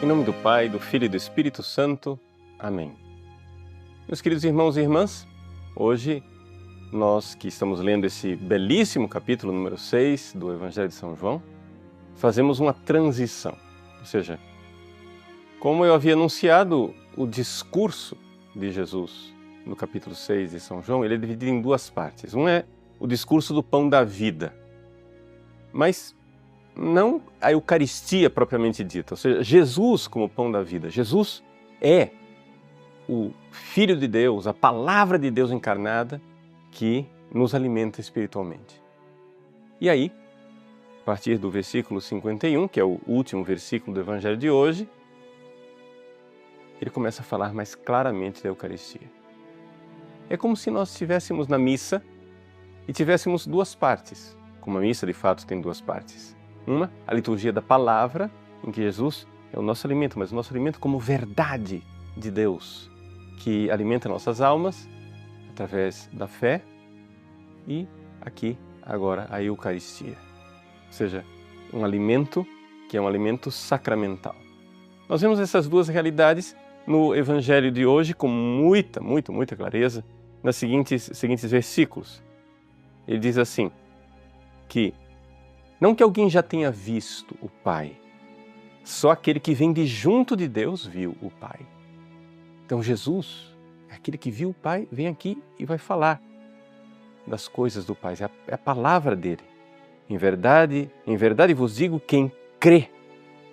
Em nome do Pai, do Filho e do Espírito Santo. Amém. Meus queridos irmãos e irmãs, hoje nós que estamos lendo esse belíssimo capítulo número 6 do Evangelho de São João, fazemos uma transição. Ou seja, como eu havia anunciado, o discurso de Jesus no capítulo 6 de São João, ele é dividido em duas partes. Um é o discurso do pão da vida, mas não a Eucaristia propriamente dita, ou seja, Jesus como pão da vida. Jesus é o Filho de Deus, a Palavra de Deus encarnada que nos alimenta espiritualmente. E aí, a partir do versículo 51, que é o último versículo do Evangelho de hoje, ele começa a falar mais claramente da Eucaristia. É como se nós estivéssemos na missa e tivéssemos duas partes, como a missa de fato tem duas partes. Uma, a liturgia da palavra, em que Jesus é o nosso alimento, mas o nosso alimento como verdade de Deus, que alimenta nossas almas através da fé, e aqui, agora, a Eucaristia. Ou seja, um alimento que é um alimento sacramental. Nós vemos essas duas realidades no Evangelho de hoje com muita clareza, nos seguintes versículos. Ele diz assim, que não que alguém já tenha visto o Pai, só aquele que vem de junto de Deus viu o Pai. Então Jesus, aquele que viu o Pai, vem aqui e vai falar das coisas do Pai, é a palavra dele. Em verdade vos digo, quem crê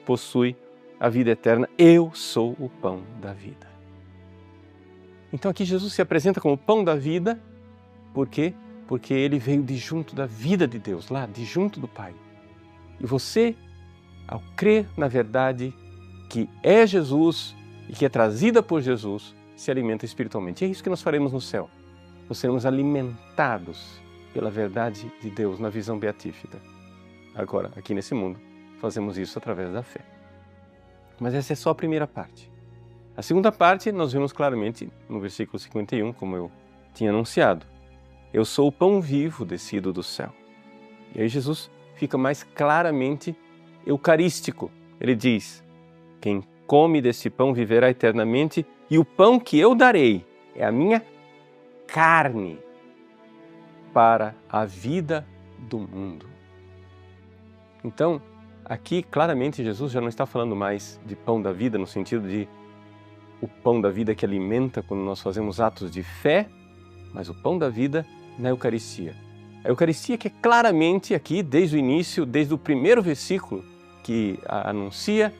possui a vida eterna. Eu sou o pão da vida. Então aqui Jesus se apresenta como o pão da vida, por quê? Porque ele veio de junto da vida de Deus, lá de junto do Pai. E você, ao crer na verdade que é Jesus e que é trazida por Jesus, se alimenta espiritualmente. E é isso que nós faremos no céu. Nós seremos alimentados pela verdade de Deus na visão beatífica. Agora, aqui nesse mundo, fazemos isso através da fé. Mas essa é só a primeira parte. A segunda parte nós vemos claramente no versículo 51, como eu tinha anunciado. Eu sou o pão vivo descido do céu. E aí Jesus fica mais claramente eucarístico. Ele diz, quem come desse pão viverá eternamente, e o pão que eu darei é a minha carne para a vida do mundo. Então, aqui claramente Jesus já não está falando mais de pão da vida no sentido de o pão da vida que alimenta quando nós fazemos atos de fé, mas o pão da vida na Eucaristia. A Eucaristia que é claramente aqui, desde o início, desde o primeiro versículo, que anuncia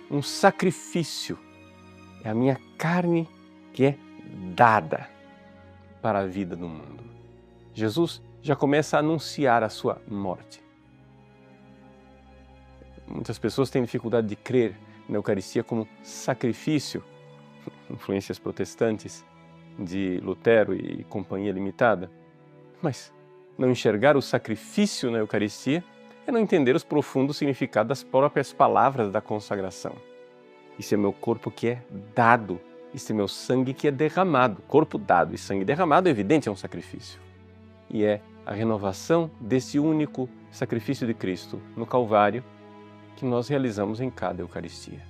um sacrifício. É a minha carne que é dada para a vida do mundo. Jesus já começa a anunciar a sua morte. Muitas pessoas têm dificuldade de crer na Eucaristia como sacrifício, influências protestantes de Lutero e Companhia Limitada, mas não enxergar o sacrifício na Eucaristia é não entender os profundos significados das próprias palavras da consagração. Isso é meu corpo que é dado, isso é meu sangue que é derramado. Corpo dado e sangue derramado, é evidente, é um sacrifício. E é a renovação desse único sacrifício de Cristo no Calvário que nós realizamos em cada Eucaristia.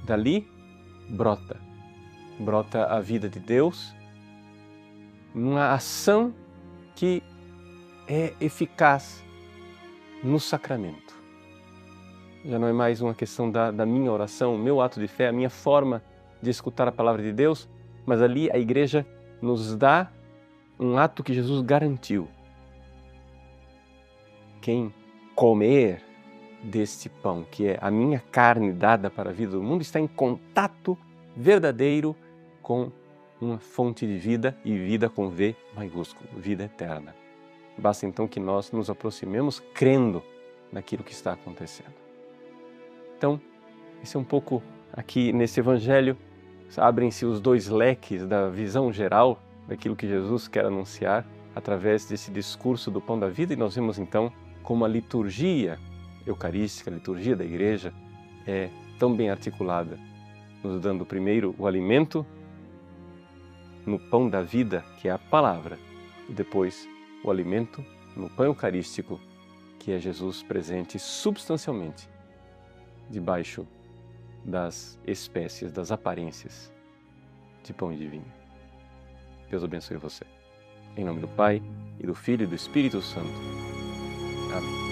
Dali brota a vida de Deus numa ação que é eficaz no sacramento. Já não é mais uma questão da minha oração, o meu ato de fé, a minha forma de escutar a palavra de Deus, mas ali a Igreja nos dá um ato que Jesus garantiu. Quem comer deste pão, que é a minha carne dada para a vida do mundo, está em contato verdadeiro com uma fonte de vida, e vida com V maiúsculo, vida eterna. Basta então que nós nos aproximemos crendo naquilo que está acontecendo. Então, esse é um pouco aqui nesse Evangelho, abrem-se os dois leques da visão geral daquilo que Jesus quer anunciar através desse discurso do pão da vida, e nós vemos então como a liturgia eucarística, a liturgia da Igreja é tão bem articulada, nos dando primeiro o alimento no pão da vida, que é a palavra, e depois o alimento no pão eucarístico, que é Jesus presente substancialmente debaixo das espécies, das aparências de pão e de vinho. Deus abençoe você. Em nome do Pai, e do Filho e do Espírito Santo. Amém.